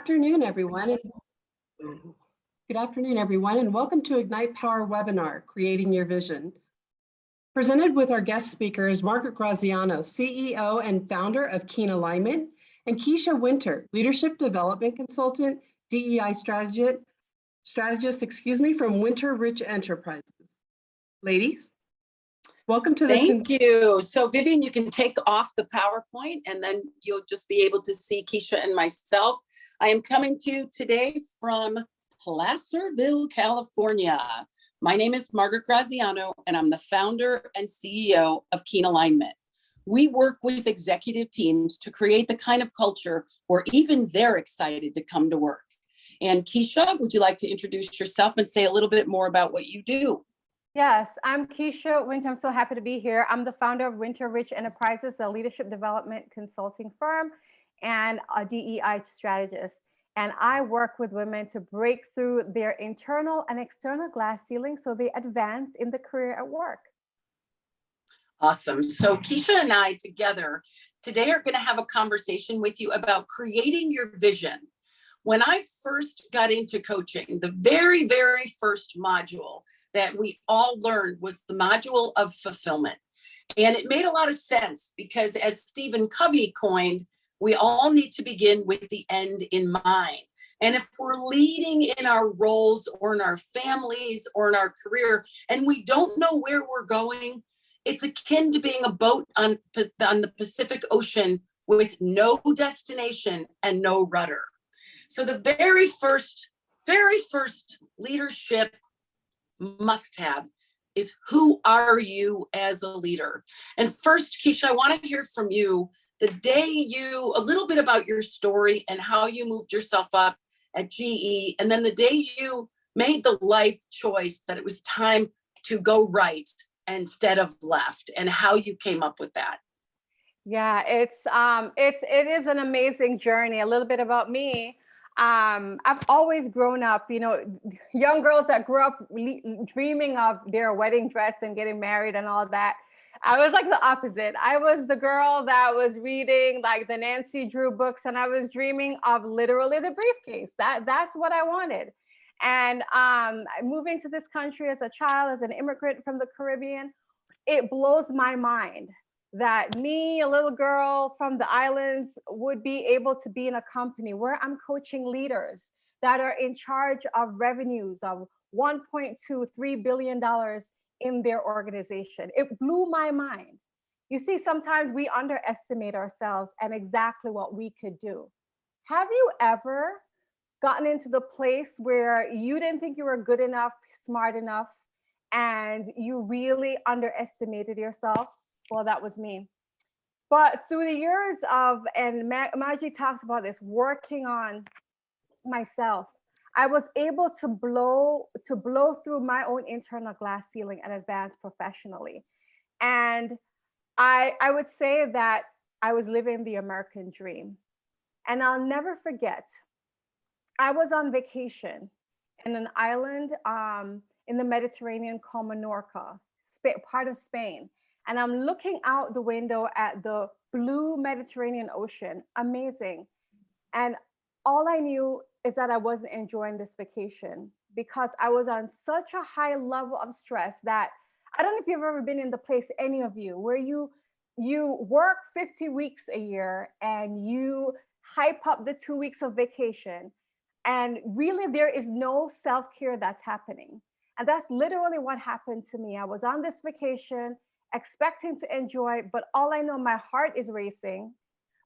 afternoon, everyone. Good afternoon, everyone, and welcome to Ignite Power webinar, Creating Your Vision. Presented with our guest speakers, Margaret Graziano, CEO and founder of KeenAlignment, and Kisha Wynter, Leadership Development Consultant, DEI strategist, from Winter Rich Enterprises. Ladies, welcome to the— Thank you. So Vivian, you can take off the PowerPoint and then you'll just be able to see Kisha and myself. I am coming to you today from Placerville, California. My name is Margaret Graziano and I'm the founder and CEO of KeenAlignment. We work with executive teams to create the kind of culture where even they're excited to come to work. And Kisha, would you like to introduce yourself and say a little bit more about what you do? Yes, I'm Kisha Wynter. I'm so happy to be here. I'm the founder of Winter Rich Enterprises, a leadership development consulting firm and a DEI strategist. And I work with women to break through their internal and external glass ceiling so they advance in the career at work. Awesome. So Kisha and I together today are going to have a conversation with you about creating your vision. When I first got into coaching, the very, very first module that we all learned was the module of fulfillment. And it made a lot of sense because, as Stephen Covey coined, we all need to begin with the end in mind. And if we're leading in our roles or in our families or in our career, and we don't know where we're going, it's akin to being a boat on the Pacific Ocean with no destination and no rudder. So the very first leadership must-have is, who are you as a leader? And first, Kisha, I want to hear from you a little bit about your story and how you moved yourself up at GE, and then the day you made the life choice that it was time to go right instead of left, and how you came up with that. Yeah, it is an amazing journey. A little bit about me. I've always grown up, young girls that grew up dreaming of their wedding dress and getting married and all that. I was like the opposite. I was the girl that was reading like the Nancy Drew books, and I was dreaming of literally the briefcase. That's what I wanted. And moving to this country as a child, as an immigrant from the Caribbean, it blows my mind that me, a little girl from the islands, would be able to be in a company where I'm coaching leaders that are in charge of revenues of $1.23 billion in their organization. It blew my mind. You see, sometimes we underestimate ourselves and exactly what we could do. Have you ever gotten into the place where you didn't think you were good enough, smart enough, and you really underestimated yourself? Well, that was me. But through the years of, and Magi talked about this, working on myself, I was able to blow through my own internal glass ceiling and advance professionally. And I would say that I was living the American dream. And I'll never forget, I was on vacation in an island in the Mediterranean called Menorca, part of Spain. And I'm looking out the window at the blue Mediterranean Ocean, amazing. And all I knew is that I wasn't enjoying this vacation because I was on such a high level of stress that, I don't know if you've ever been in the place, any of you, where you work 50 weeks a year and you hype up the 2 weeks of vacation. And really there is no self-care that's happening. And that's literally what happened to me. I was on this vacation, expecting to enjoy, but all I know, my heart is racing,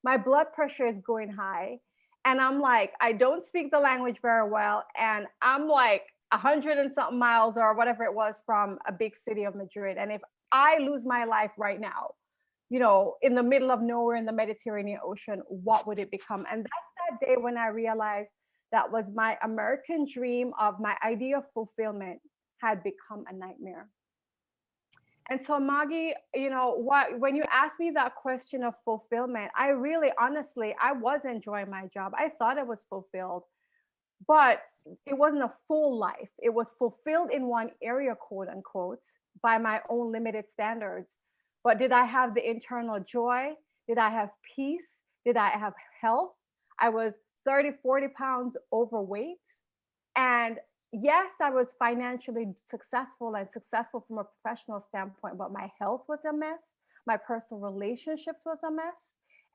my blood pressure is going high, and I'm like, I don't speak the language very well, and I'm like 100 and something miles or whatever it was from a big city of Madrid. And if I lose my life right now, in the middle of nowhere in the Mediterranean Ocean, what would it become? And that's that day when I realized that was my American dream of my idea of fulfillment had become a nightmare. And so Magi, when you asked me that question of fulfillment, I really, honestly, I was enjoying my job. I thought I was fulfilled, but it wasn't a full life. It was fulfilled in one area, quote unquote, by my own limited standards. But did I have the internal joy? Did I have peace? Did I have health? I was 30, 40 pounds overweight. And yes, I was financially successful and successful from a professional standpoint, but my health was a mess. My personal relationships was a mess.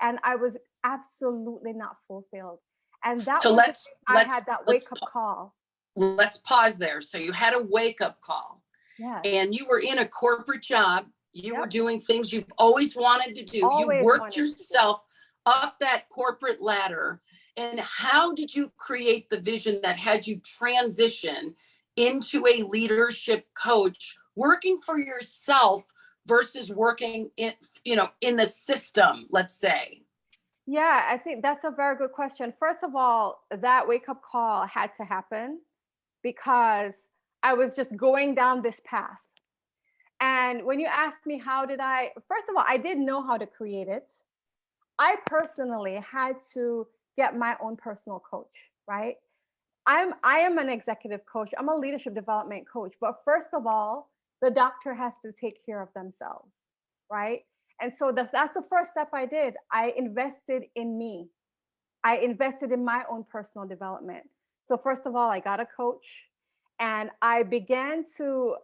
And I was absolutely not fulfilled. And that So was, I had that wake up call. Let's pause there. So you had a wake up call. Yeah. And you were in a corporate job. You Yep. were doing things you've always wanted to do. Always You worked wanted to do. yourself up that corporate ladder. And how did you create the vision that had you transition into a leadership coach, working for yourself versus working in, in the system, let's say? Yeah, I think that's a very good question. First of all, that wake up call had to happen because I was just going down this path. And when you ask me how did I, first of all, I didn't know how to create it. I personally had to get my own personal coach, right? I am an executive coach. I'm a leadership development coach. But first of all, the doctor has to take care of themselves, right? And so that's the first step I did. I invested in me. I invested in my own personal development. So first of all, I got a coach, and I began to,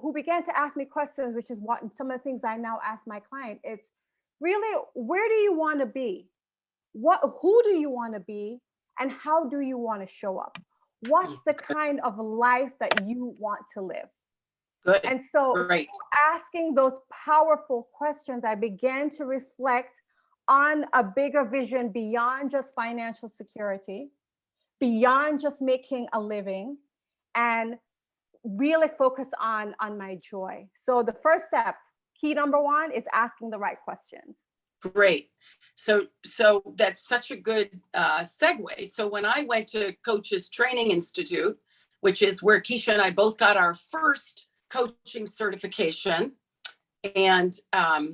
who began to ask me questions, which is what some of the things I now ask my client. It's really, where do you want to be? Who do you want to be? And how do you want to show up? What's the kind of life that you want to live? Good. And so Great. asking those powerful questions, I began to reflect on a bigger vision beyond just financial security, beyond just making a living, and really focus on my joy. So the first step, key number one, is asking the right questions. Great. So that's such a good segue. So when I went to Coaches Training Institute, which is where Kisha and I both got our first coaching certification, and I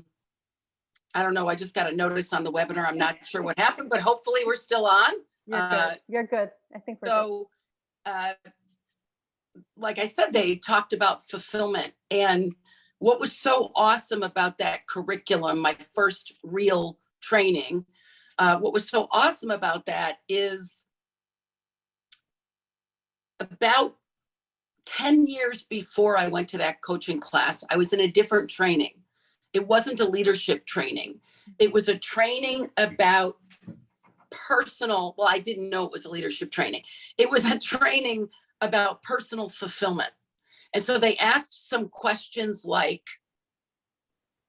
don't know, I just got a notice on the webinar. I'm not sure what happened, but hopefully we're still on. You're good. You're good. I think we're good. Like I said, they talked about fulfillment. And what was so awesome about that curriculum, my first real training, what was so awesome about that is about 10 years before I went to that coaching class, I was in a different training. It wasn't a leadership training. It was a training about well, I didn't know it was a leadership training. It was a training about personal fulfillment. And so they asked some questions like,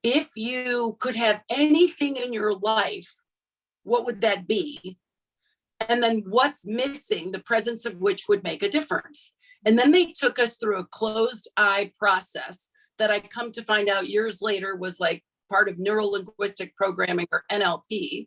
if you could have anything in your life, what would that be? And then what's missing, the presence of which would make a difference. And then they took us through a closed eye process that I come to find out years later was like part of neuro-linguistic programming, or NLP.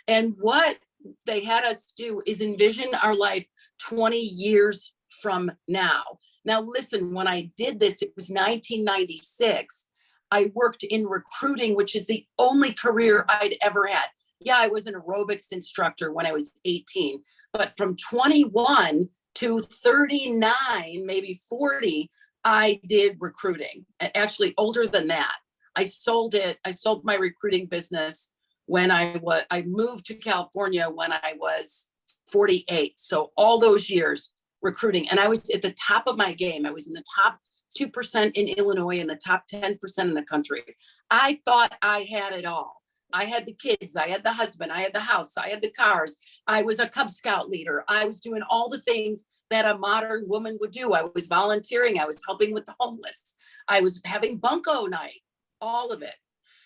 And what they had us do is envision our life 20 years from now. Now, listen, when I did this, it was 1996. I worked in recruiting, which is the only career I'd ever had. Yeah, I was an aerobics instructor when I was 18, but from 21 to 39, maybe 40, I did recruiting. Actually, older than that. I sold my recruiting business when I moved to California when I was 48. So all those years recruiting, and I was at the top of my game. I was in the top 2% in Illinois and the top 10% in the country. I thought I had it all. I had the kids, I had the husband, I had the house, I had the cars. I was a Cub Scout leader. I was doing all the things that a modern woman would do. I was volunteering. I was helping with the homeless. I was having bunko night, all of it.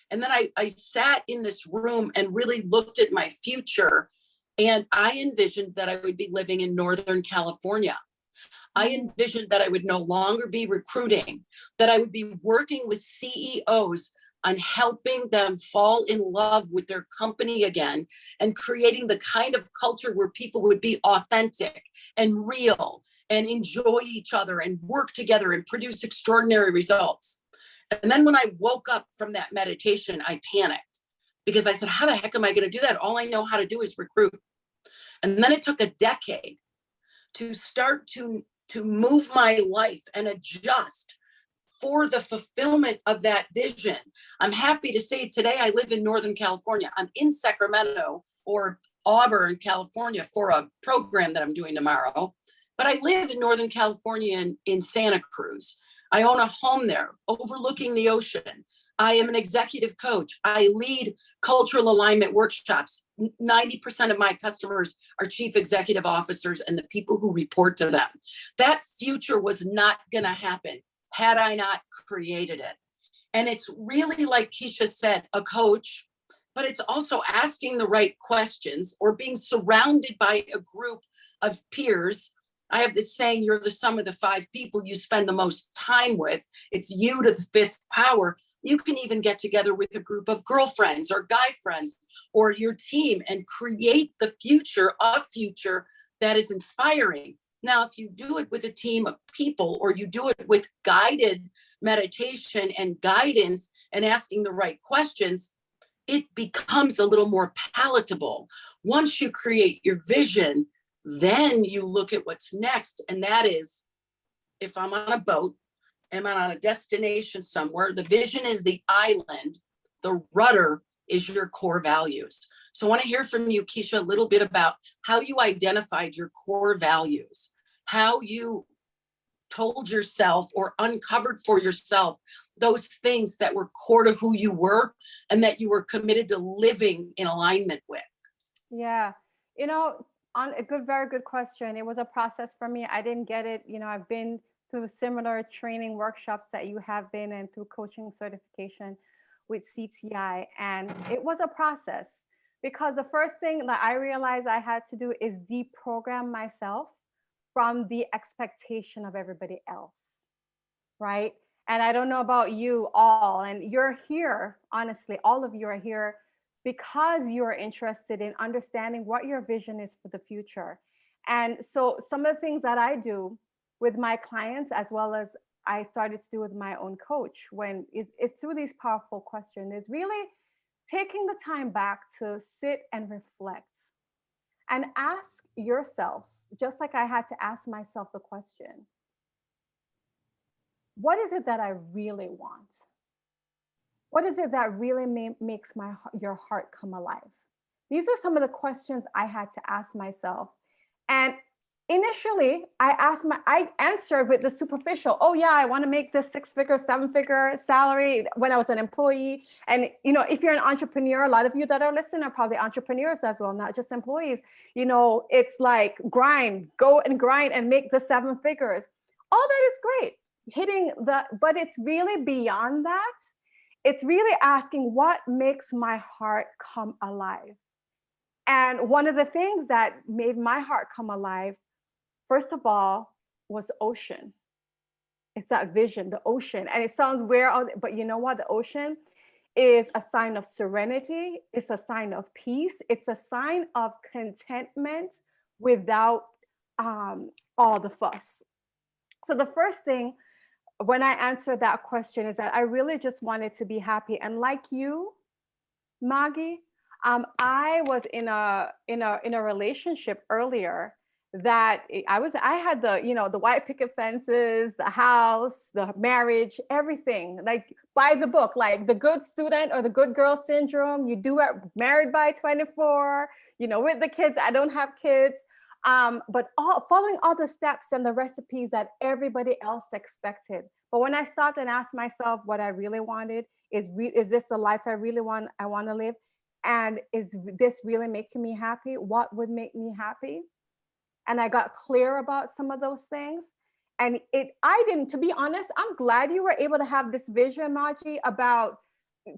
And then I sat in this room and really looked at my future. And I envisioned that I would be living in Northern California. I envisioned that I would no longer be recruiting, that I would be working with CEOs on helping them fall in love with their company again and creating the kind of culture where people would be authentic and real and enjoy each other and work together and produce extraordinary results. And then when I woke up from that meditation, I panicked because I said, how the heck am I going to do that? All I know how to do is recruit. And then it took a decade to start to move my life and adjust for the fulfillment of that vision. I'm happy to say today I live in Northern California. I'm in Sacramento, or Auburn, California for a program that I'm doing tomorrow, but I live in Northern California in Santa Cruz. I own a home there overlooking the ocean. I am an executive coach. I lead cultural alignment workshops. 90% of my customers are chief executive officers and the people who report to them. That future was not going to happen had I not created it. And it's really, like Kisha said, a coach, but it's also asking the right questions or being surrounded by a group of peers. I have this saying, you're the sum of the 5 people you spend the most time with. It's you to the 5th power. You can even get together with a group of girlfriends or guy friends or your team and create the future, a future that is inspiring. Now, if you do it with a team of people or you do it with guided meditation and guidance and asking the right questions, it becomes a little more palatable. Once you create your vision, then you look at what's next. And that is, if I'm on a boat, am I on a destination somewhere? The vision is the island. The rudder is your core values. So I want to hear from you, Kisha, a little bit about how you identified your core values, how you told yourself or uncovered for yourself those things that were core to who you were and that you were committed to living in alignment with. Yeah. On a very good question. It was a process for me. I didn't get it. I've been through similar training workshops that you have been and through coaching certification with CTI. And it was a process because the first thing that I realized I had to do is deprogram myself from the expectation of everybody else, right? And I don't know about you all, and you're here, honestly, all of you are here because you're interested in understanding what your vision is for the future. And so some of the things that I do with my clients, as well as I started to do with my own coach, when it's through these powerful questions, is really taking the time back to sit and reflect and ask yourself, just like I had to ask myself the question, what is it that I really want? What is it that really makes your heart come alive? These are some of the questions I had to ask myself. And initially, I answered with the superficial. Oh yeah, I want to make this 6-figure, 7-figure salary when I was an employee. And if you're an entrepreneur, a lot of you that are listening are probably entrepreneurs as well, not just employees. It's like go and grind and make the 7 figures. All that is great, but it's really beyond that. It's really asking what makes my heart come alive. And one of the things that made my heart come alive, first of all, was ocean. It's that vision, the ocean. And it sounds weird, but you know what? The ocean is a sign of serenity. It's a sign of peace. It's a sign of contentment without all the fuss. So the first thing when I answered that question is that I really just wanted to be happy. And like you, Magi, I was in a relationship earlier that I had the white picket fences, the house, the marriage, everything like by the book, like the good student or the good girl syndrome. You do it married by 24, with the kids. I don't have kids. But following all the steps and the recipes that everybody else expected. But when I stopped and asked myself what I really wanted, is this the life I want to live? And is this really making me happy? What would make me happy? And I got clear about some of those things. And to be honest, I'm glad you were able to have this vision, Magi, about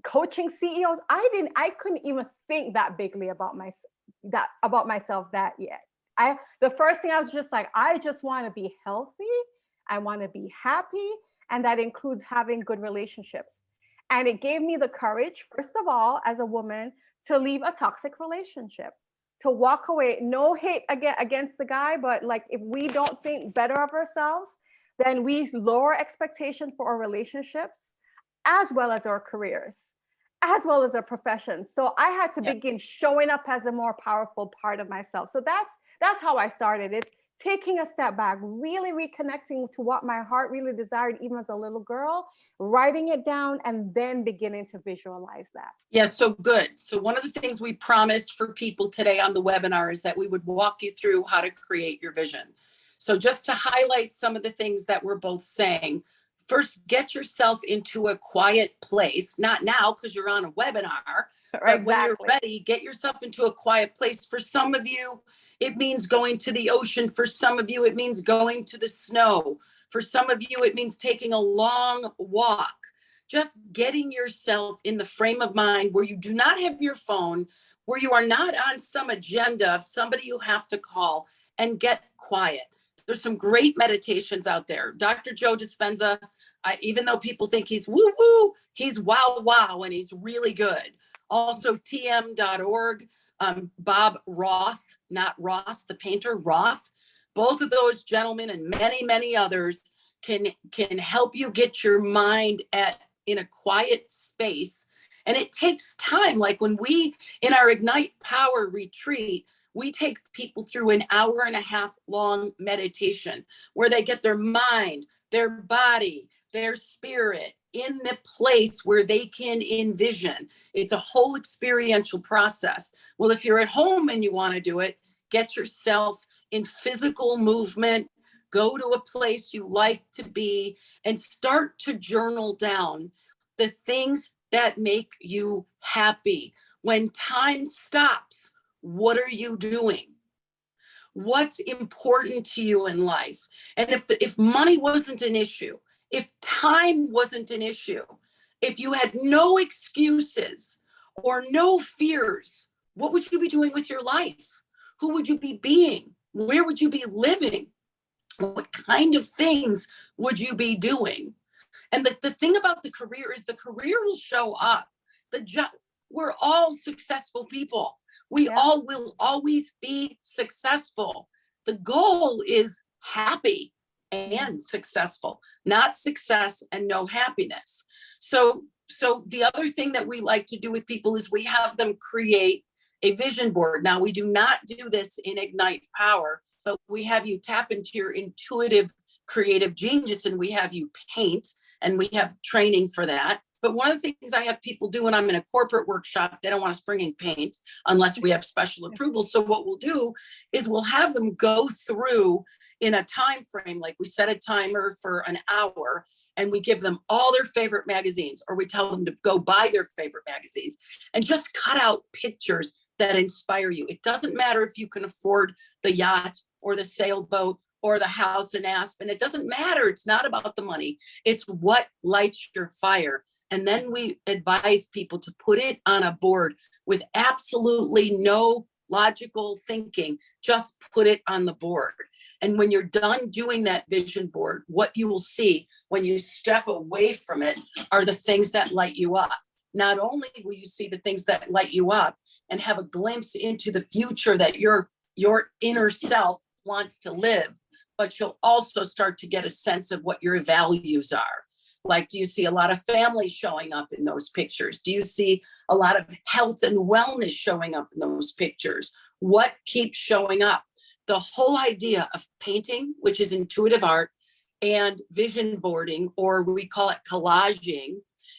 coaching CEOs. I couldn't even think that bigly about myself that yet. The first thing I was just like, I just want to be healthy. I want to be happy. And that includes having good relationships. And it gave me the courage, first of all, as a woman, to leave a toxic relationship, to walk away. No hate against the guy, but like if we don't think better of ourselves, then we lower expectations for our relationships, as well as our careers, as well as our professions. So I had to begin showing up as a more powerful part of myself. So that's how I started. It's taking a step back, really reconnecting to what my heart really desired, even as a little girl, writing it down, and then beginning to visualize that. Yeah, so good. So one of the things we promised for people today on the webinar is that we would walk you through how to create your vision. So just to highlight some of the things that we're both saying, first, get yourself into a quiet place, not now because you're on a webinar, but when you're ready, get yourself into a quiet place. For some of you, it means going to the ocean. For some of you, it means going to the snow. For some of you, it means taking a long walk. Just getting yourself in the frame of mind where you do not have your phone, where you are not on some agenda of somebody you have to call, and get quiet. There's some great meditations out there. Dr. Joe Dispenza, even though people think he's woo-woo, he's wow, and he's really good. Also tm.org, Bob Roth, not Ross, the painter, Roth. Both of those gentlemen and many, many others can help you get your mind in a quiet space. And it takes time. Like when we, in our Ignite Power retreat, we take people through an 1.5-hour long meditation where they get their mind, their body, their spirit in the place where they can envision. It's a whole experiential process. Well, if you're at home and you want to do it, get yourself in physical movement, go to a place you like to be, and start to journal down the things that make you happy. When time stops, what are you doing? What's important to you in life? And if money wasn't an issue, if time wasn't an issue, if you had no excuses or no fears, what would you be doing with your life? Who would you be being? Where would you be living? What kind of things would you be doing? And the thing about the career is the career will show up. We're all successful people. We all will always be successful. The goal is happy and successful, not success and no happiness. So the other thing that we like to do with people is we have them create a vision board. Now, we do not do this in Ignite Power, but we have you tap into your intuitive creative genius, and we have you paint, and we have training for that. But one of the things I have people do when I'm in a corporate workshop, they don't want us bringing paint unless we have special approval. So what we'll do is we'll have them go through in a time frame, like we set a timer for an hour, and we give them all their favorite magazines, or we tell them to go buy their favorite magazines and just cut out pictures that inspire you. It doesn't matter if you can afford the yacht or the sailboat or the house in Aspen. It doesn't matter. It's not about the money. It's what lights your fire. And then we advise people to put it on a board with absolutely no logical thinking. Just put it on the board. And when you're done doing that vision board, what you will see when you step away from it are the things that light you up. Not only will you see the things that light you up and have a glimpse into the future that your inner self wants to live, but you'll also start to get a sense of what your values are. Like, do you see a lot of family showing up in those pictures? Do you see a lot of health and wellness showing up in those pictures? What keeps showing up? The whole idea of painting, which is intuitive art, and vision boarding, or we call it collaging,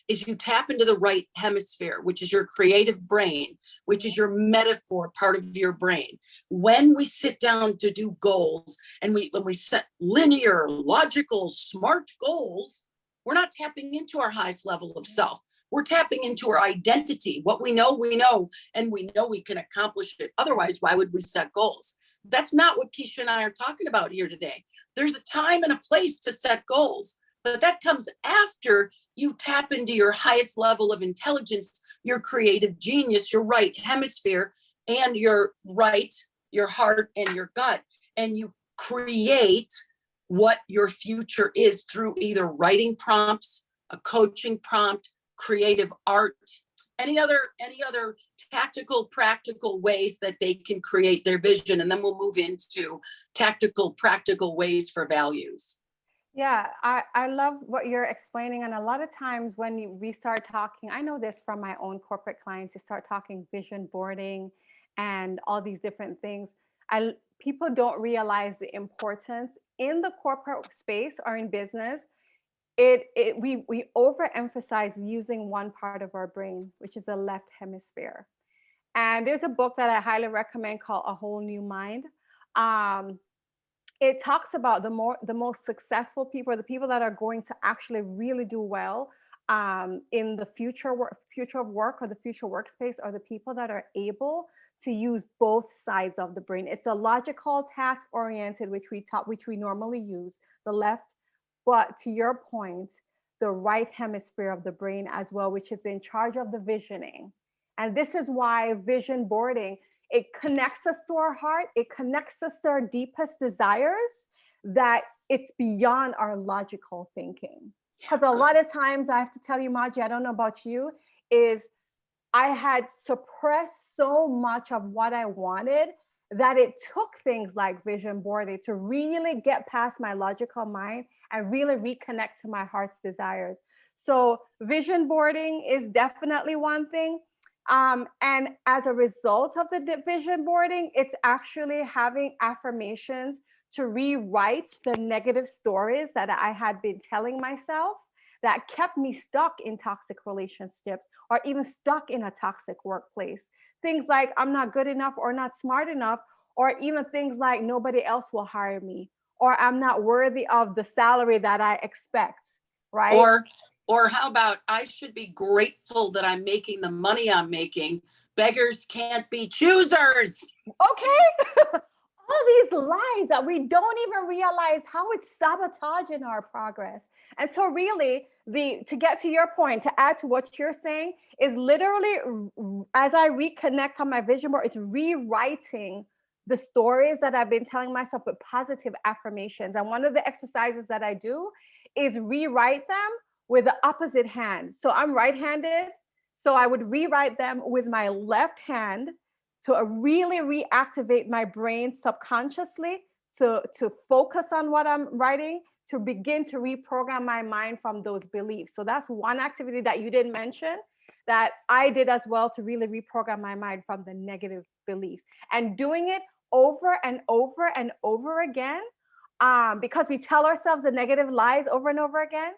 is you tap into the right hemisphere, which is your creative brain, which is your metaphor part of your brain. When we sit down to do goals, and when we set linear, logical, smart goals, we're not tapping into our highest level of self. We're tapping into our identity. What we know, and we know we can accomplish it. Otherwise, why would we set goals? That's not what Kisha and I are talking about here today. There's a time and a place to set goals, but that comes after you tap into your highest level of intelligence, your creative genius, your right hemisphere, and your heart and your gut. And you create what your future is through either writing prompts, a coaching prompt, creative art, any other tactical, practical ways that they can create their vision. And then we'll move into tactical, practical ways for values. Yeah, I love what you're explaining. And a lot of times when we start talking, I know this from my own corporate clients, you start talking vision boarding and all these different things. People don't realize the importance in the corporate space or in business. We overemphasize using one part of our brain, which is the left hemisphere. And there's a book that I highly recommend called A Whole New Mind. It talks about the most successful people, the people that are going to actually really do well in the future of work or the future workspace, are the people that are able to use both sides of the brain. It's a logical, task oriented, which we normally use the left, but to your point, the right hemisphere of the brain as well, which is in charge of the visioning. And this is why vision boarding, it connects us to our heart. It connects us to our deepest desires, that it's beyond our logical thinking. Because a lot of times, I have to tell you, Magi, I don't know about you, is I had suppressed so much of what I wanted that it took things like vision boarding to really get past my logical mind and really reconnect to my heart's desires. So vision boarding is definitely one thing. And as a result of the vision boarding, it's actually having affirmations to rewrite the negative stories that I had been telling myself that kept me stuck in toxic relationships or even stuck in a toxic workplace. Things like I'm not good enough or not smart enough, or even things like nobody else will hire me, or I'm not worthy of the salary that I expect, right? Or how about I should be grateful that I'm making the money I'm making. Beggars can't be choosers. Okay. All these lies that we don't even realize how it's sabotaging our progress. And so really, to get to your point, to add to what you're saying, is literally, as I reconnect on my vision board, it's rewriting the stories that I've been telling myself with positive affirmations. And one of the exercises that I do is rewrite them with the opposite hand. So I'm right-handed, so I would rewrite them with my left hand to really reactivate my brain subconsciously to focus on what I'm writing, to begin to reprogram my mind from those beliefs. So that's one activity that you didn't mention that I did as well, to really reprogram my mind from the negative beliefs, and doing it over and over and over again, because we tell ourselves the negative lies over and over again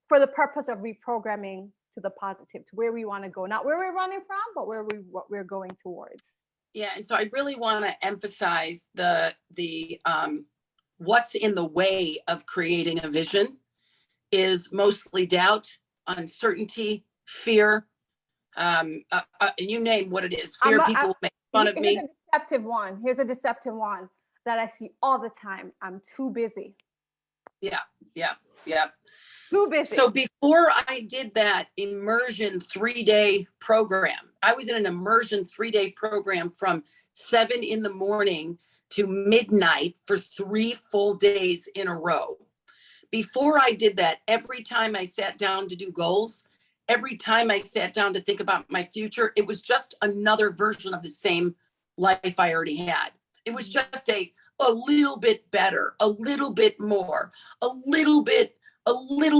for the purpose of reprogramming to the positive, to where we want to go, not where we're running from, but what we're going towards. Yeah, and so I really want to emphasize the what's in the way of creating a vision is mostly doubt, uncertainty, fear. You name what it is. Fear people make fun of me. Here's a deceptive one that I see all the time. I'm too busy. Yeah. Too busy. So before I did that immersion 3-day program, I was in an immersion 3-day program from 7 a.m. to midnight for 3 full days in a row. Before I did that, every time I sat down to do goals, every time I sat down to think about my future, it was just another version of the same life I already had. It was just a little bit better, a little bit more, a little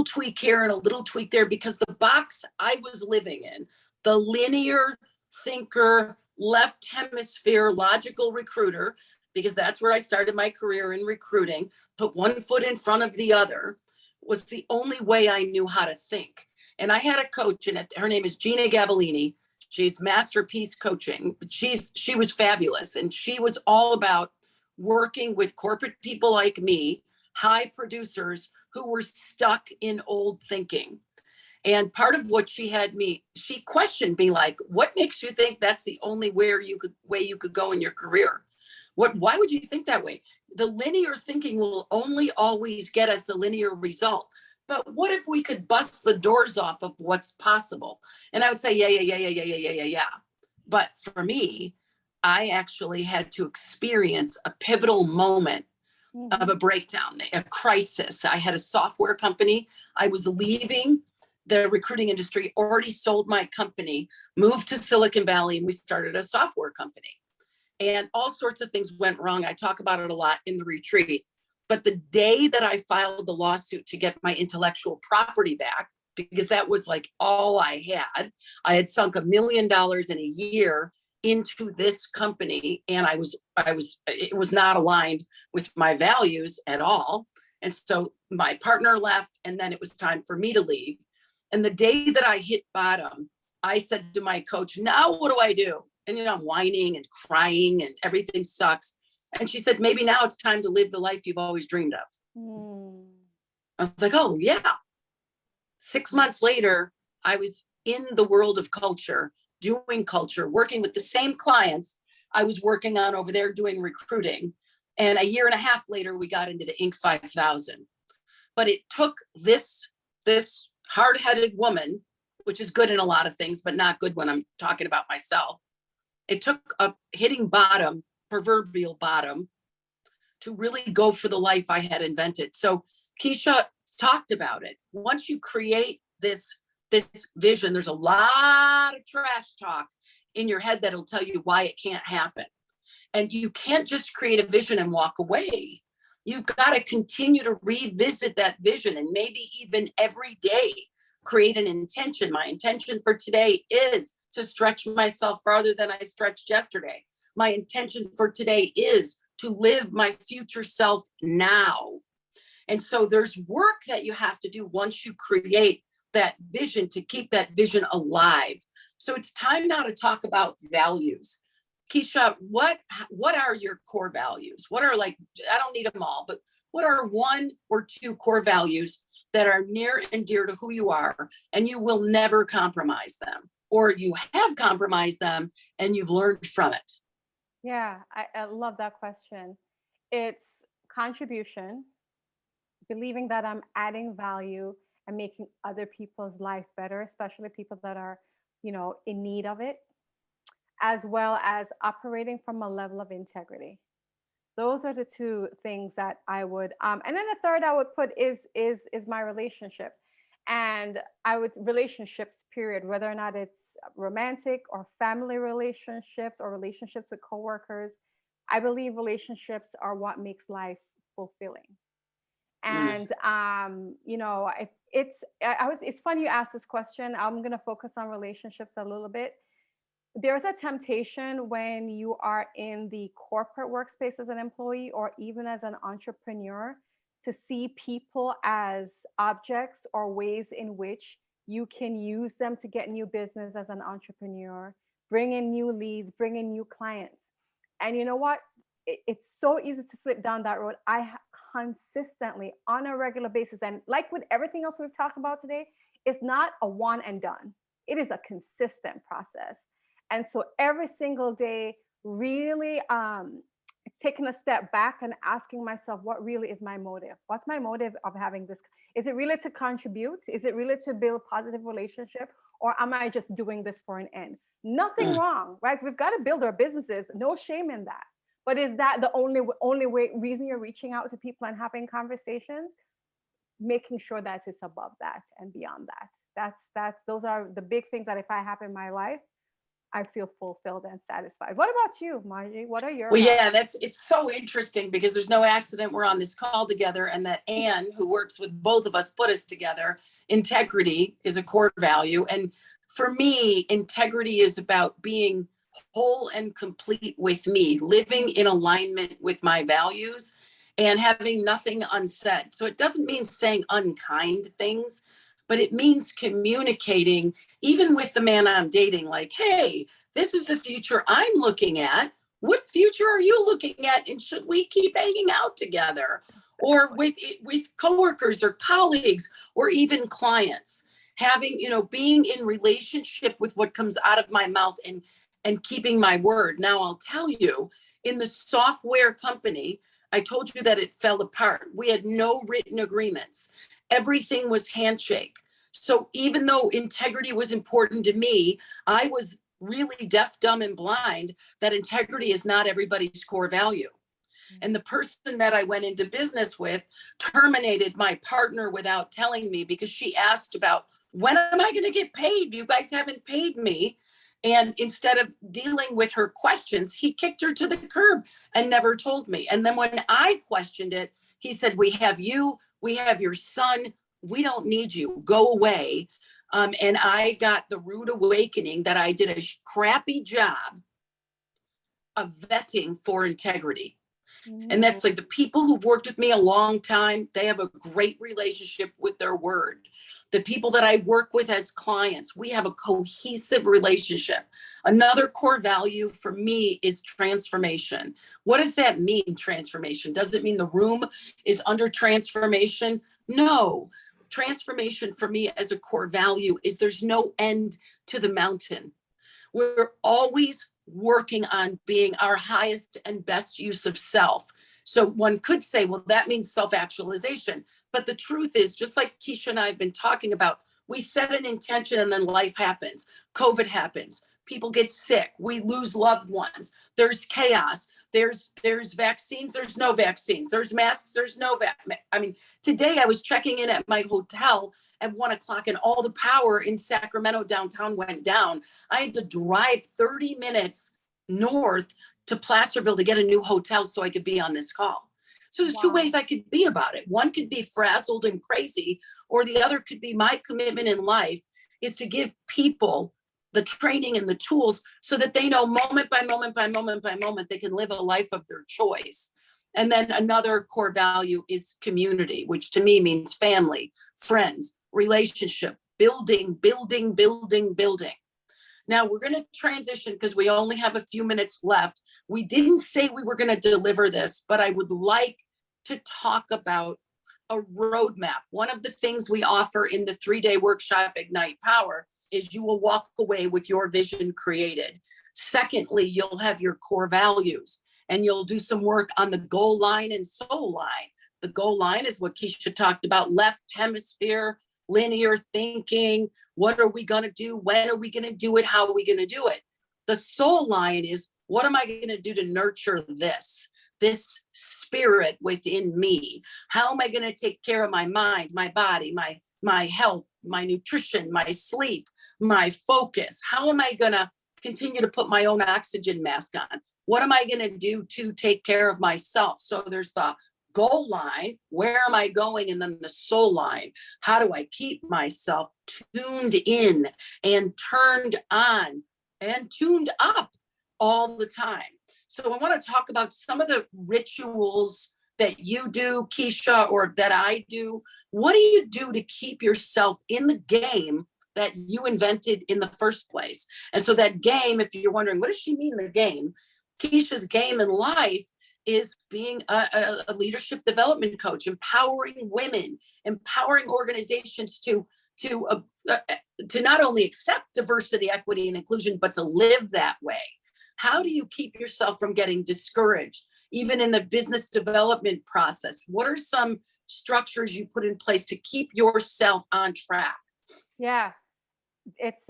tweak here and a little tweak there, because the box I was living in, the linear thinker, left hemisphere, logical recruiter, because that's where I started my career in recruiting, put one foot in front of the other, was the only way I knew how to think. And I had a coach, and her name is Gina Gabellini. She's Masterpiece Coaching. She was fabulous. And she was all about working with corporate people like me, high producers who were stuck in old thinking. And part of what she questioned me, like, what makes you think that's the only way you could go in your career? Why would you think that way? The linear thinking will only always get us a linear result. But what if we could bust the doors off of what's possible? And I would say, yeah. But for me, I actually had to experience a pivotal moment of a breakdown, a crisis. I had a software company. I was leaving the recruiting industry, already sold my company, moved to Silicon Valley, and we started a software company. And all sorts of things went wrong. I talk about it a lot in the retreat. But the day that I filed the lawsuit to get my intellectual property back, because that was like all I had sunk $1 million in a year into this company, and it was not aligned with my values at all. And so my partner left, and then it was time for me to leave. And the day that I hit bottom, I said to my coach, now what do I do? And, I'm whining and crying and everything sucks. And she said, maybe now it's time to live the life you've always dreamed of. I was like, oh yeah. 6 months later, I was in the world of culture, doing culture, working with the same clients I was working on over there doing recruiting. And a year and a half later, we got into the Inc. 5000. But it took this hard-headed woman, which is good in a lot of things, but not good when I'm talking about myself. It took a hitting bottom, proverbial bottom, to really go for the life I had invented. So Kisha talked about it. Once you create this vision, there's a lot of trash talk in your head that'll tell you why it can't happen. And you can't just create a vision and walk away. You've got to continue to revisit that vision, and maybe even every day create an intention. My intention for today is to stretch myself farther than I stretched yesterday. My intention for today is to live my future self now. And so there's work that you have to do once you create that vision to keep that vision alive. So it's time now to talk about values. Kisha, what are your core values? What are, like, I don't need them all, but what are 1 or 2 core values that are near and dear to who you are, and you will never compromise them, or you have compromised them and you've learned from it? Yeah, I love that question. It's contribution, believing that I'm adding value and making other people's life better, especially people that are, in need of it, as well as operating from a level of integrity. Those are the 2 things that I would, and then the third I would put is my relationship. And relationships, period, whether or not it's romantic or family relationships or relationships with coworkers. I believe relationships are what makes life fulfilling. And it's funny you asked this question. I'm going to focus on relationships a little bit. There's a temptation when you are in the corporate workspace as an employee, or even as an entrepreneur, to see people as objects or ways in which you can use them to get new business as an entrepreneur, bring in new leads, bring in new clients. And you know what? It's so easy to slip down that road. I consistently, on a regular basis, and like with everything else we've talked about today, it's not a one and done. It is a consistent process. And so every single day, really taking a step back and asking myself, what really is my motive? What's my motive of having this? Is it really to contribute? Is it really to build positive relationship? Or am I just doing this for an end? Nothing wrong, right? We've got to build our businesses. No shame in that. But is that the only reason you're reaching out to people and having conversations? Making sure that it's above that and beyond that. Those are the big things that if I have in my life, I feel fulfilled and satisfied. What about you, Magi? What are your? Well, yeah, it's so interesting, because there's no accident we're on this call together, and that Anne, who works with both of us, put us together. Integrity is a core value. And for me, integrity is about being whole and complete with me, living in alignment with my values and having nothing unsaid. So it doesn't mean saying unkind things, but it means communicating, even with the man I'm dating, like, hey, this is the future I'm looking at. What future are you looking at? And should we keep hanging out together? Or with coworkers or colleagues or even clients, having, being in relationship with what comes out of my mouth and keeping my word. Now, I'll tell you, in the software company, I told you that it fell apart. We had no written agreements. Everything was handshake. So even though integrity was important to me, I was really deaf, dumb, and blind that integrity is not everybody's core value. And the person that I went into business with terminated my partner without telling me, because she asked about, when am I going to get paid? You guys haven't paid me. And instead of dealing with her questions, he kicked her to the curb and never told me. And then when I questioned it, he said, we have you, we have your son, we don't need you, go away. And I got the rude awakening that I did a crappy job a vetting for integrity. And that's like the people who've worked with me a long time, they have a great relationship with their word. The people that I work with as clients, we have a cohesive relationship. Another core value for me is transformation. What does that mean, transformation? Does it mean the room is under transformation? No. Transformation for me as a core value is there's no end to the mountain. We're always working on being our highest and best use of self. So one could say, well, that means self-actualization. But the truth is, just like Kisha and I have been talking about, we set an intention and then life happens. COVID happens. People get sick. We lose loved ones. There's chaos. There's vaccines. There's no vaccines. There's masks. There's no I mean, today I was checking in at my hotel at 1 o'clock and all the power in Sacramento downtown went down. I had to drive 30 minutes north to Placerville to get a new hotel so I could be on this call. So there's two ways I could be about it. One could be frazzled and crazy, or the other could be my commitment in life is to give people the training and the tools so that they know moment by moment by moment by moment, they can live a life of their choice. And then another core value is community, which to me means family, friends, relationship, building. Now we're going to transition because we only have a few minutes left. We didn't say we were going to deliver this, but I would like to talk about a roadmap. One of the things we offer in the 3-day workshop, Ignite Power, is you will walk away with your vision created. Secondly, you'll have your core values and you'll do some work on the goal line and soul line. The goal line is what Kisha talked about, left hemisphere, linear thinking. What are we going to do? When are we going to do it? How are we going to do it? The soul line is, what am I going to do to nurture this spirit within me? How am I going to take care of my mind, my body, my health, my nutrition, my sleep, my focus? How am I going to continue to put my own oxygen mask on? What am I going to do to take care of myself? So there's the goal line, where am I going? And then the soul line, how do I keep myself tuned in and turned on and tuned up all the time? So I want to talk about some of the rituals that you do, Kisha, or that I do. What do you do to keep yourself in the game that you invented in the first place? And so that game, if you're wondering, what does she mean, the game? Kisha's game in life is being a leadership development coach, empowering women, empowering organizations to not only accept diversity, equity, and inclusion, but to live that way. How do you keep yourself from getting discouraged, even in the business development process? What are some structures you put in place to keep yourself on track? Yeah, it's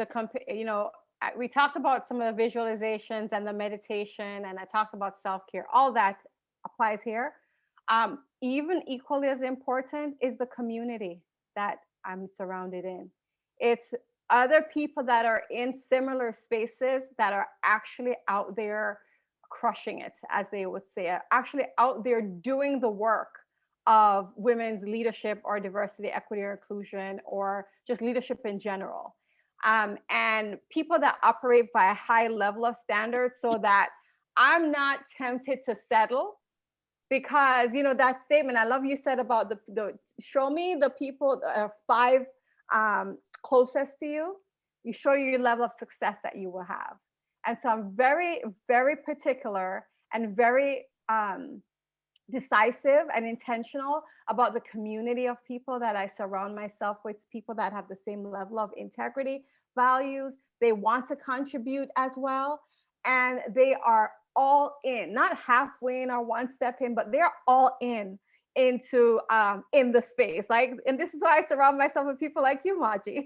we talked about some of the visualizations and the meditation, and I talked about self-care. All that applies here. Even equally as important is the community that I'm surrounded in. It's other people that are in similar spaces that are actually out there crushing it, as they would say, actually out there doing the work of women's leadership or diversity, equity, or inclusion, or just leadership in general. And people that operate by a high level of standards, so that I'm not tempted to settle, because that statement, I love you said about the show me the people 5 closest to you, you show you your level of success that you will have. And so I'm very, very particular and very decisive and intentional about the community of people that I surround myself with, people that have the same level of integrity, values. They want to contribute as well. And they are all in, not halfway in or one step in, but they're all into the space. And this is why I surround myself with people like you, Magi.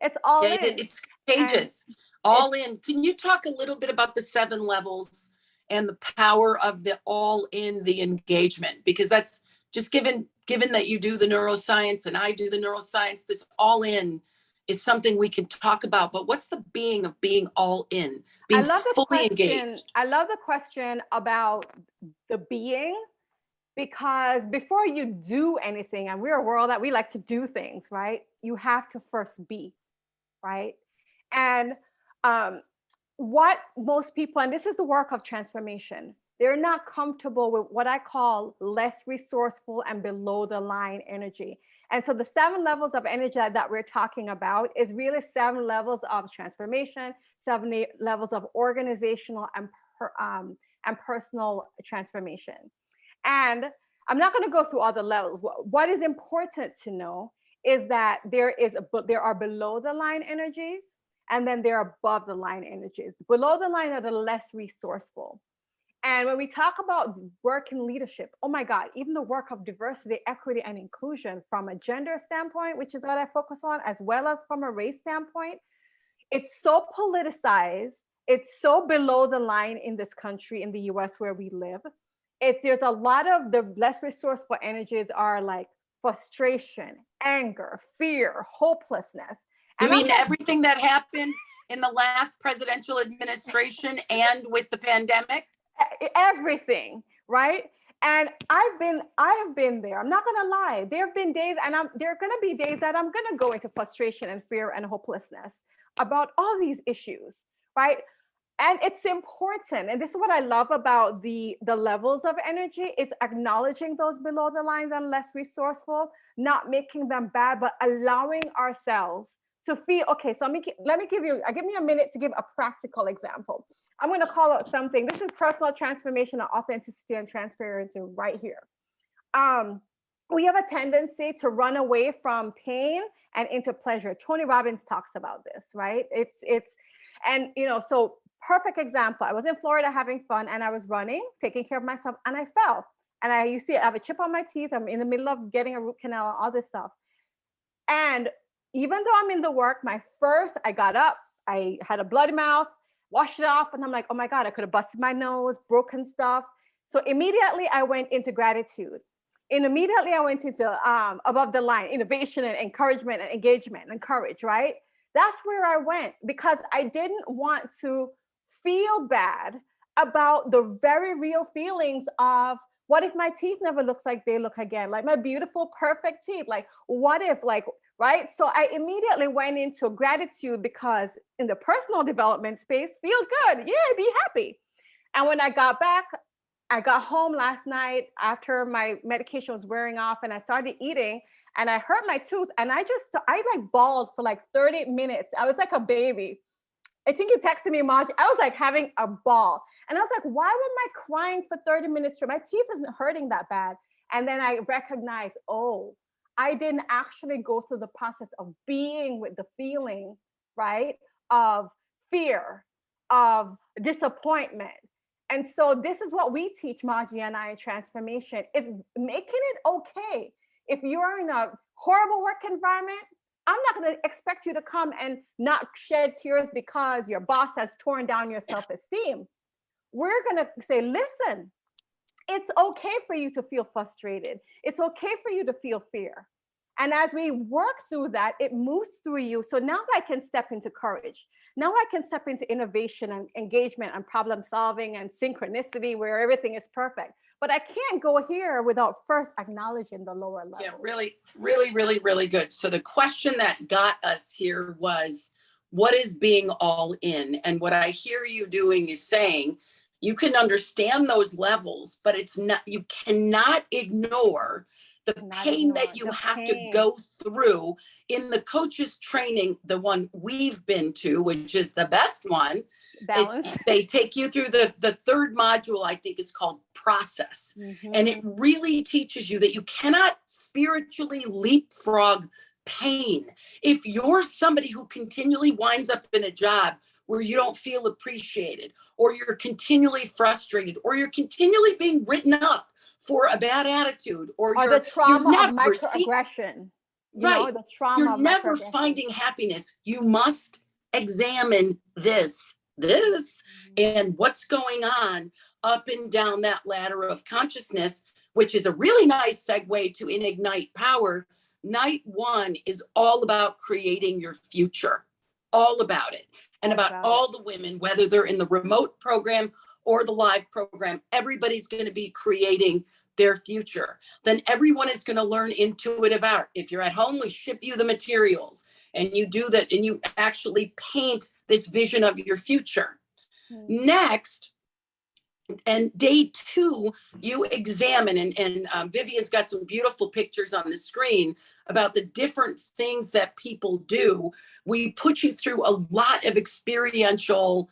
It's all in. It's contagious. All in. Can you talk a little bit about the 7 levels and the power of the all in, the engagement? Because that's just given that you do the neuroscience and I do the neuroscience, this all in is something we can talk about. But what's the being of being all in, being fully engaged? I love the question about the being, because before you do anything, and we're a world that we like to do things, right? You have to first be, right? And what most people, and this is the work of transformation, they're not comfortable with what I call less resourceful and below the line energy. And so the 7 levels of energy that we're talking about is really 7 levels of transformation, 7 levels of organizational and personal transformation. And I'm not going to go through all the levels. What is important to know is that there are below the line energies, and then there are above the line energies. Below the line are the less resourceful. And when we talk about work in leadership, oh my God, even the work of diversity, equity, and inclusion from a gender standpoint, which is what I focus on, as well as from a race standpoint, it's so politicized. It's so below the line in this country, in the US where we live. There's a lot of the less resourceful energies are like frustration, anger, fear, hopelessness. You mean everything that happened in the last presidential administration and with the pandemic? Everything, right? And I have been there. I'm not gonna lie. There have been days, and there are gonna be days that I'm gonna go into frustration and fear and hopelessness about all these issues, right? And it's important, and this is what I love about the levels of energy. It's acknowledging those below the lines and less resourceful, not making them bad, but allowing ourselves to feel, okay, so give me a minute to give a practical example. I'm going to call out something. This is personal transformation of authenticity and transparency right here. We have a tendency to run away from pain and into pleasure. Tony Robbins talks about this, right? And so perfect example. I was in Florida having fun, and I was running, taking care of myself, and I fell. And you see, I have a chip on my teeth. I'm in the middle of getting a root canal and all this stuff. And even though I'm in the work, I got up, I had a bloody mouth, washed it off, and I'm like, oh my God, I could have busted my nose, broken stuff. So immediately I went into gratitude. And immediately I went into above the line, innovation and encouragement and engagement and courage, right? That's where I went, because I didn't want to feel bad about the very real feelings of, what if my teeth never looks like they look again? Like my beautiful, perfect teeth. Like, what if, right? So I immediately went into gratitude, because in the personal development space, feel good. Yeah, be happy. And when I got home last night after my medication was wearing off, and I started eating, and I hurt my tooth, and I like bawled for like 30 minutes. I was like a baby. I think you texted me, Maj. I was like having a ball. And I was like, why am I crying for 30 minutes straight? My teeth isn't hurting that bad. And then I recognized, oh, I didn't actually go through the process of being with the feeling, right, of fear, of disappointment. And so this is what we teach, Magi and I, in transformation. It's making it okay. If you are in a horrible work environment, I'm not going to expect you to come and not shed tears because your boss has torn down your self-esteem. We're going to say, listen, it's okay for you to feel frustrated. It's okay for you to feel fear. And as we work through that, it moves through you. So now I can step into courage. Now I can step into innovation and engagement and problem solving and synchronicity, where everything is perfect. But I can't go here without first acknowledging the lower level. Yeah, really, really, really, really good. So the question that got us here was, what is being all in? And what I hear you doing is saying, you can understand those levels, but you cannot ignore the pain that you have to go through in the coach's training, the one we've been to, which is the best one. They take you through the third module, I think is called process. Mm-hmm. And it really teaches you that you cannot spiritually leapfrog pain. If you're somebody who continually winds up in a job where you don't feel appreciated, or you're continually frustrated, or you're continually being written up for a bad attitude, or the trauma of microaggression. Right. The trauma you're never finding happiness. You must examine this and what's going on up and down that ladder of consciousness, which is a really nice segue to in Ignite Power. Night 1 is all about creating your future, all about it. And about all the women, whether they're in the remote program or the live program, everybody's going to be creating their future. Then everyone is going to learn intuitive art. If you're at home, we ship you the materials and you do that, and you actually paint this vision of your future. Next, and day 2, you examine, and Vivian's got some beautiful pictures on the screen about the different things that people do. We put you through a lot of experiential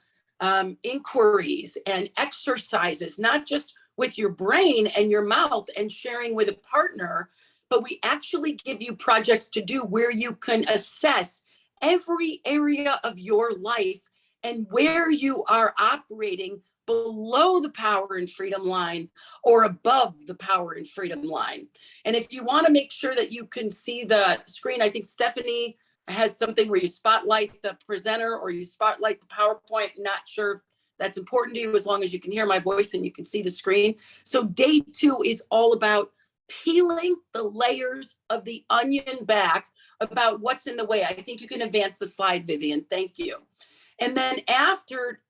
inquiries and exercises, not just with your brain and your mouth and sharing with a partner, but we actually give you projects to do where you can assess every area of your life and where you are operating below the power and freedom line or above the power and freedom line. And if you want to make sure that you can see the screen, I think Stephanie has something where you spotlight the presenter or you spotlight the PowerPoint. Not sure if that's important to you, as long as you can hear my voice and you can see the screen. So day 2 is all about peeling the layers of the onion back about what's in the way. I think you can advance the slide, Vivian. Thank you. And then after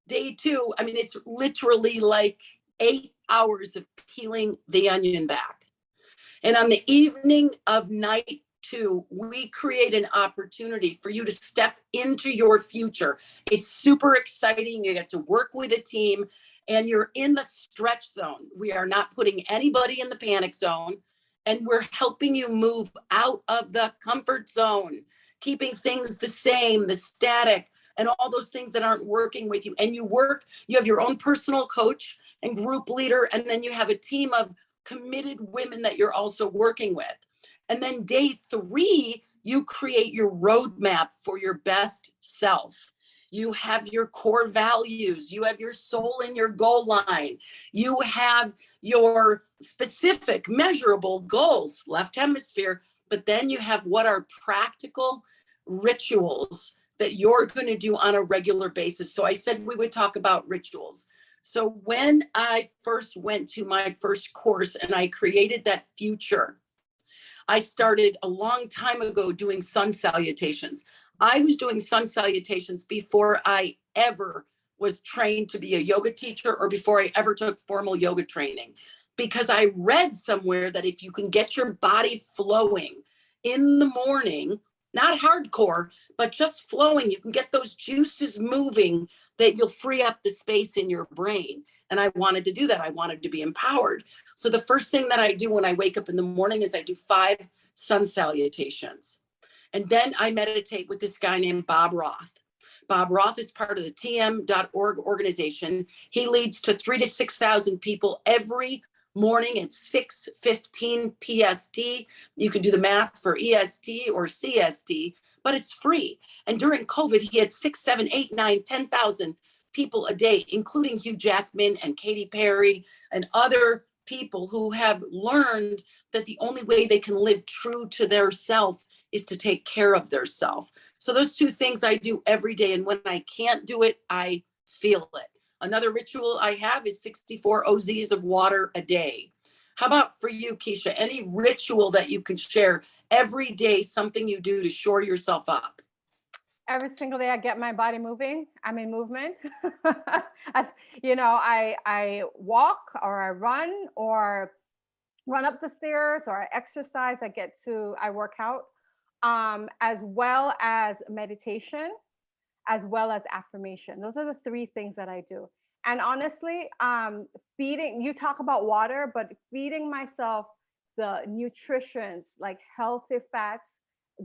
day 2, I mean, it's literally like 8 hours of peeling the onion back. And on the evening of night 2, we create an opportunity for you to step into your future. It's super exciting. You get to work with a team and you're in the stretch zone. We are not putting anybody in the panic zone, and we're helping you move out of the comfort zone, keeping things the same, the static, and all those things that aren't working with you. And you have your own personal coach and group leader, and then you have a team of committed women that you're also working with. And then day 3, you create your roadmap for your best self. You have your core values, you have your soul and your goal line, you have your specific measurable goals, left hemisphere, but then you have what are practical rituals that you're going to do on a regular basis. So I said we would talk about rituals. So when I first went to my first course and I created that future, I started a long time ago doing sun salutations. I was doing sun salutations before I ever was trained to be a yoga teacher or before I ever took formal yoga training, because I read somewhere that if you can get your body flowing in the morning, not hardcore, but just flowing, you can get those juices moving, that you'll free up the space in your brain. And I wanted to do that. I wanted to be empowered. So the first thing that I do when I wake up in the morning is I do 5 sun salutations. And then I meditate with this guy named Bob Roth. Bob Roth is part of the TM.org organization. He leads to 3,000 to 6,000 people every morning at 6:15 PST. You can do the math for EST or CST, but it's free. And during COVID, he had 6, 7, 8, 9, 10,000 people a day, including Hugh Jackman and Katy Perry and other people who have learned that the only way they can live true to their self is to take care of their self. So those 2 things I do every day. And when I can't do it, I feel it. Another ritual I have is 64 OZs of water a day. How about for you, Kisha? Any ritual that you can share every day, something you do to shore yourself up? Every single day I get my body moving. I'm in movement. As you know, I walk or I run up the stairs or I exercise. I work out, as well as meditation, as well as affirmation. Those are the 3 things that I do. And honestly, you talk about water, but feeding myself the nutritions like healthy fats,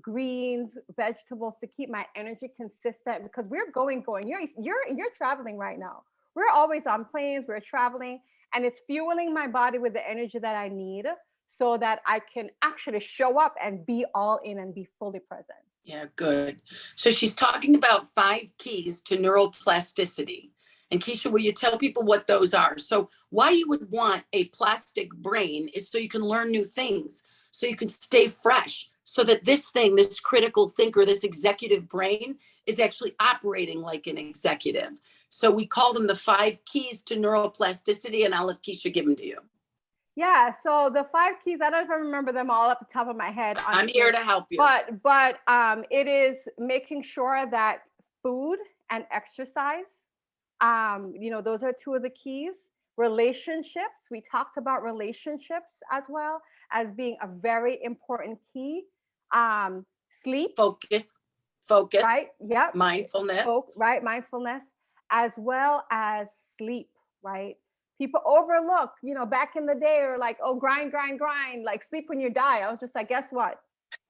greens, vegetables to keep my energy consistent, because we're going. You're traveling right now. We're always on planes, we're traveling, and it's fueling my body with the energy that I need so that I can actually show up and be all in and be fully present. Yeah, good. So she's talking about 5 keys to neuroplasticity. And Kisha, will you tell people what those are? So why you would want a plastic brain is so you can learn new things, so you can stay fresh, so that this critical thinker, this executive brain is actually operating like an executive. So we call them the 5 keys to neuroplasticity, and I'll have Kisha give them to you. Yeah, so the 5 keys, I don't know if I remember them all up the top of my head. I'm here to help you. But it is making sure that food and exercise, those are 2 of the keys. Relationships, we talked about relationships as well as being a very important key. Sleep. Focus. Right, yep. Mindfulness. Right, mindfulness. as well as sleep, right? People overlook, back in the day, or like, oh, grind, grind, grind, like sleep when you die. I was just like, guess what?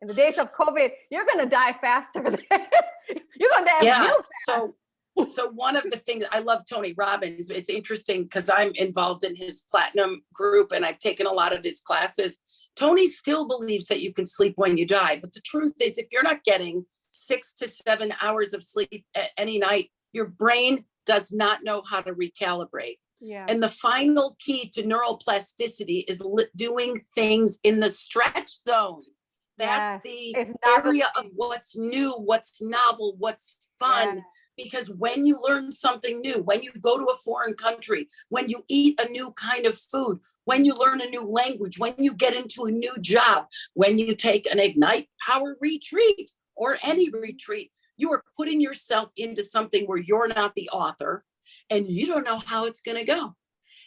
In the days of COVID, you're going to die faster. You're going to die real fast. So one of the things, I love Tony Robbins. It's interesting because I'm involved in his platinum group and I've taken a lot of his classes. Tony still believes that you can sleep when you die. But the truth is, if you're not getting 6 to 7 hours of sleep at any night, your brain does not know how to recalibrate. Yeah. And the final key to neuroplasticity is doing things in the stretch zone. That's the area of what's new, what's novel, what's fun. Yeah. Because when you learn something new, when you go to a foreign country, when you eat a new kind of food, when you learn a new language, when you get into a new job, when you take an Ignite Power retreat or any retreat, you are putting yourself into something where you're not the author and you don't know how it's going to go.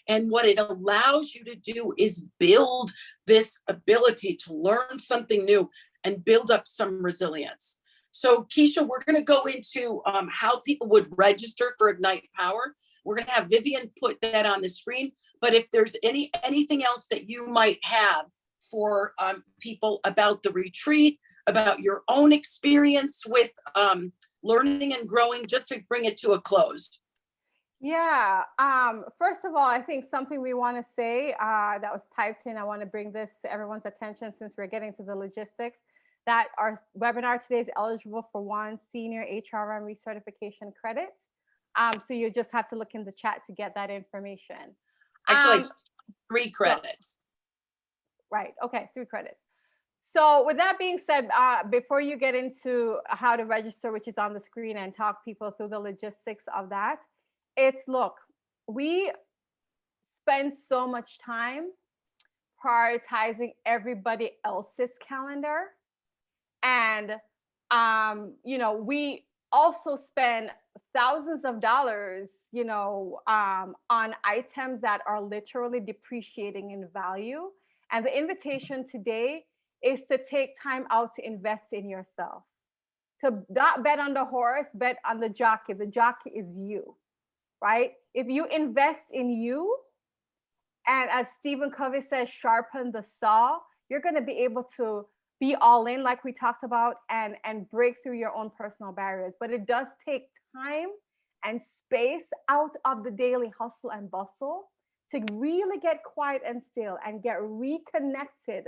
And what it allows you to do is build this ability to learn something new and build up some resilience. So Kisha, we're going to go into how people would register for Ignite Power. We're going to have Vivian put that on the screen. But if there's anything else that you might have for people about the retreat, about your own experience with learning and growing, just to bring it to a close. Yeah. First of all, I think something we want to say that was typed in, I want to bring this to everyone's attention since we're getting to the logistics, that our webinar today is eligible for 1 senior HRM recertification credit. So you just have to look in the chat to get that information. Actually, 3 credits. Right. Okay. 3 credits. So with that being said, before you get into how to register, which is on the screen, and talk people through the logistics of that, look, we spend so much time prioritizing everybody else's calendar. And, we also spend thousands of dollars, on items that are literally depreciating in value. And the invitation today is to take time out to invest in yourself. To not bet on the horse, bet on the jockey. The jockey is you, right? If you invest in you, and as Stephen Covey says, sharpen the saw, you're going to be able to be all in, like we talked about, and break through your own personal barriers. But it does take time and space out of the daily hustle and bustle to really get quiet and still and get reconnected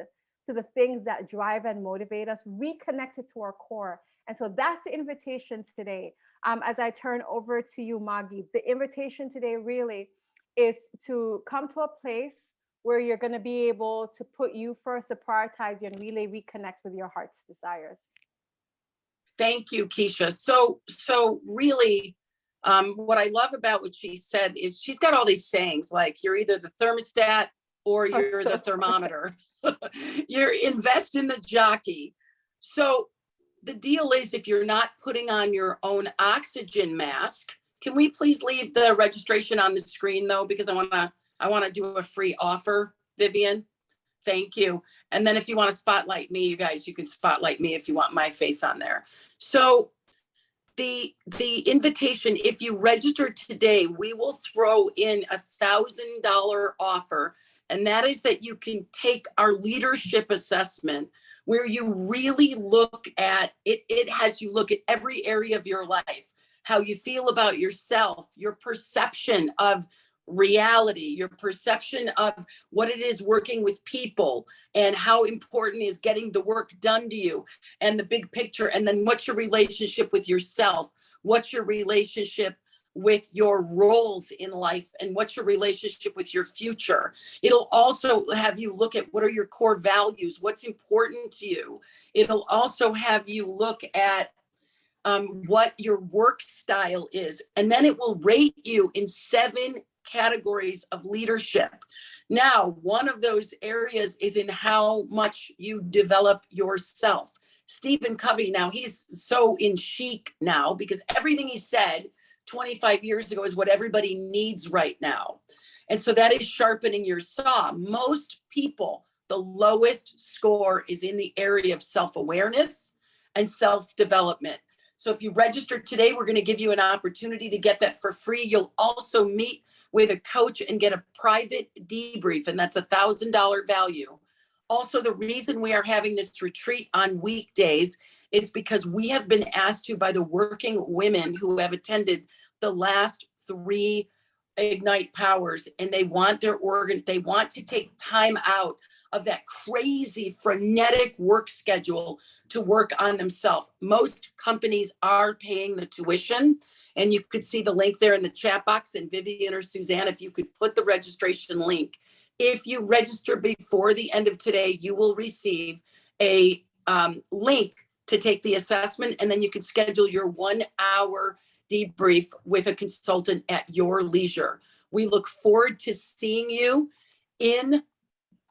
to the things that drive and motivate us, reconnected to our core. And so that's the invitation today. As I turn over to you, Magi, the invitation today really is to come to a place where you're going to be able to put you first, to prioritize you, and really reconnect with your heart's desires. Thank you, Kisha. So really, what I love about what she said is she's got all these sayings like, you're either the thermostat or you're the thermometer. You're invest in the jockey. So the deal is, if you're not putting on your own oxygen mask, can we please leave the registration on the screen though? Because I want to do a free offer, Vivian. Thank you. And then if you want to spotlight me, you guys, you can spotlight me if you want my face on there. So the invitation, if you register today, we will throw in $1,000 offer. And that is that you can take our leadership assessment, where you really look at it. It has you look at every area of your life, how you feel about yourself, your perception of reality, your perception of what it is working with people, and how important is getting the work done to you, and the big picture. And then what's your relationship with yourself? What's your relationship with your roles in life? And what's your relationship with your future? It'll also have you look at what are your core values, what's important to you. It'll also have you look at what your work style is. And then it will rate you in 7 categories of leadership. Now, one of those areas is in how much you develop yourself. Stephen Covey, now he's so in chic now because everything he said 25 years ago is what everybody needs right now. And so that is sharpening your saw. Most people, the lowest score is in the area of self-awareness and self-development. So if you register today, we're going to give you an opportunity to get that for free. You'll also meet with a coach and get a private debrief, and that's $1,000 value. Also, the reason we are having this retreat on weekdays is because we have been asked to by the working women who have attended the last 3 Ignite Powers, and they want they want to take time out of that crazy frenetic work schedule to work on themselves. Most companies are paying the tuition, and you could see the link there in the chat box. And Vivian or Suzanne, if you could put the registration link. If you register before the end of today, you will receive a link to take the assessment, and then you can schedule your 1-hour debrief with a consultant at your leisure. We look forward to seeing you in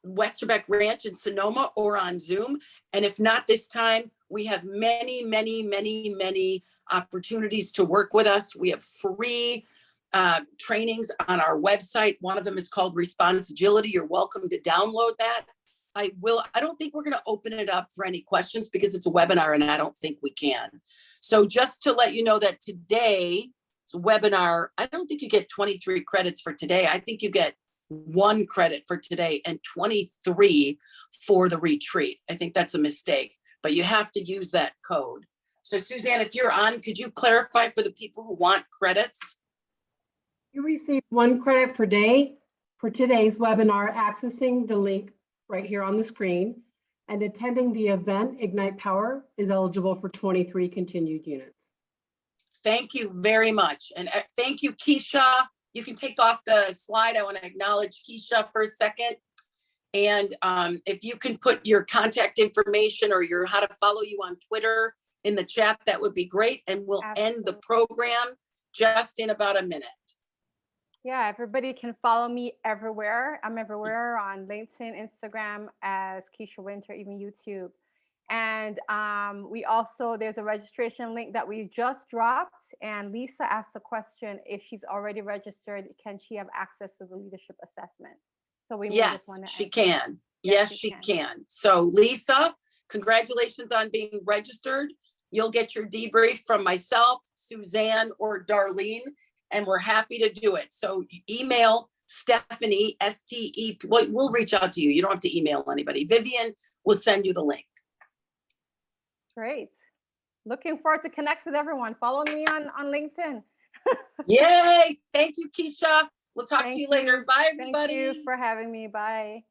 Westerbeck Ranch in Sonoma or on Zoom. And if not this time, we have many, many, many, many opportunities to work with us. We have free trainings on our website. One of them is called Responsibility. You're welcome to download that. I don't think we're going to open it up for any questions because it's a webinar and I don't think we can. So just to let you know that today's webinar, I don't think you get 23 credits for today. I think you get 1 credit for today and 23 for the retreat. I think that's a mistake, but you have to use that code. So Suzanne, if you're on, could you clarify for the people who want credits? You receive 1 credit per day for today's webinar, accessing the link right here on the screen, and attending the event Ignite Power is eligible for 23 continued units. Thank you very much. And thank you, Kisha. You can take off the slide. I want to acknowledge Kisha for a second. And if you can put your contact information or how to follow you on Twitter in the chat, that would be great. And we'll end the program just in about a minute. Yeah, everybody can follow me everywhere. I'm everywhere on LinkedIn, Instagram as Kisha Wynter, even YouTube. And there's a registration link that we just dropped. And Lisa asked the question, if she's already registered, can she have access to the leadership assessment? So we Yes, she can. Yes, she can. So Lisa, congratulations on being registered. You'll get your debrief from myself, Suzanne, or Darlene, and we're happy to do it. So email Stephanie, STE, we'll reach out to you. You don't have to email anybody. Vivian will send you the link. Great. Looking forward to connect with everyone. Follow me on LinkedIn. Yay. Thank you, Kisha. We'll talk to you later. Bye, everybody. Thank you for having me. Bye.